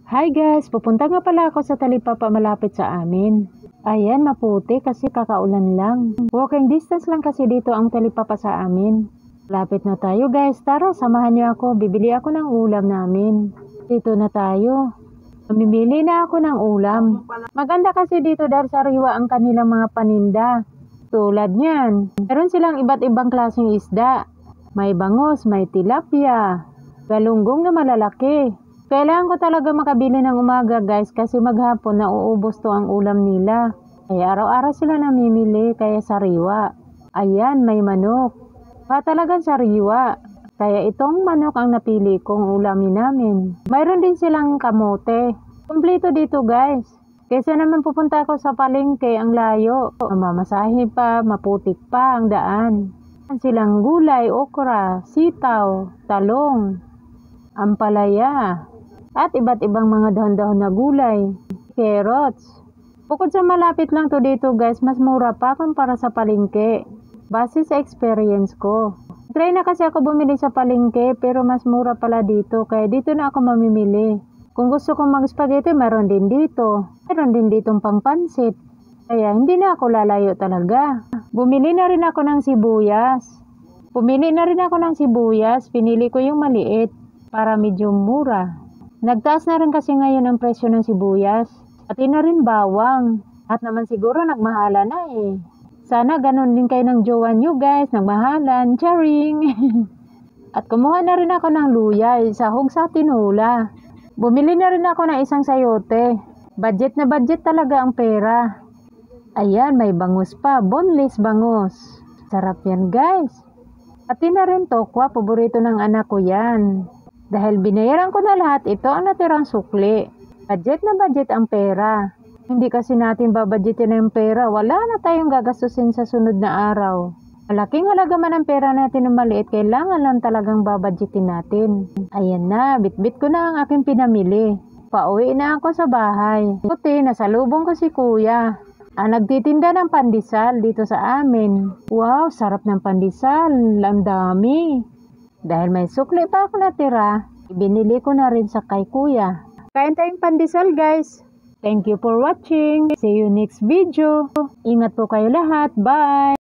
Hi guys, pupunta nga pala ako sa talipapa malapit sa amin. Ayan, maputi kasi kakaulan lang. Walking distance lang kasi dito ang talipapa sa amin. Lapit na tayo guys, tara samahan niyo ako, bibili ako ng ulam namin. Dito na tayo. Mamimili na ako ng ulam. Maganda kasi dito dahil sariwa ang kanilang mga paninda. Tulad niyan, meron silang iba't ibang klaseng isda. May bangus, may tilapia, galunggong na malalaki. Kailangan ko talaga makabili ng umaga guys kasi maghapon nauubos to ang ulam nila. Kaya araw-araw sila namimili kaya sariwa. Ayan, may manok. Talagang sariwa. Kaya itong manok ang napili kong ulamin namin. Mayroon din silang kamote. Kumpleto dito guys. Kaysa naman pupunta ako sa palengke ang layo. Mamasahe pa, maputik pa ang daan. Silang gulay, okra, sitaw, talong, ampalaya, at iba't ibang mga dahon-dahon na gulay, carrots. Bukod sa malapit lang to dito guys, mas mura pa kumpara sa palengke. Base sa experience ko. Try na kasi ako bumili sa palengke pero mas mura pala dito kaya dito na ako mamimili. Kung gusto kong mag-spaghetti, meron din dito. Meron din ditong pangpansit. Kaya hindi na ako lalayo talaga. Bumili na rin ako ng sibuyas. Pumili na rin ako ng sibuyas. Pinili ko yung maliit para medyo mura. Nagtaas na rin kasi ngayon ang presyo ng sibuyas. Pati na rin bawang. At naman siguro nagmahala na eh. Sana ganun din kayo ng jowa nyo guys. Nagmahalan. Charing! At kumuha na rin ako ng luya. Sahog sa tinula. Bumili na rin ako ng isang sayote. Budget na budget talaga ang pera. Ayan, may bangus pa. Boneless bangus. Sarap yan guys. Pati na rin tokwa. Paborito ng anak ko yan. Dahil binayaran ko na lahat, ito ang natirang sukli. Budget na budget ang pera. Hindi kasi natin babudgetin ang pera. Wala na tayong gagastusin sa sunod na araw. Malaking halaga man ang pera natin na maliit, kailangan lang talagang babudgetin natin. Ayan na, bitbit ko na ang aking pinamili. Pauwi na ako sa bahay. Puti, nasalubong ko si kuya. Nagtitinda ng pandesal dito sa amin. Wow, sarap ng pandesal. Ang dami. Dahil may sukli pa ako natira, ibinili ko na rin sa kay kuya. Kain tayong pandesal guys. Thank you for watching. See you next video. Ingat po kayo lahat. Bye!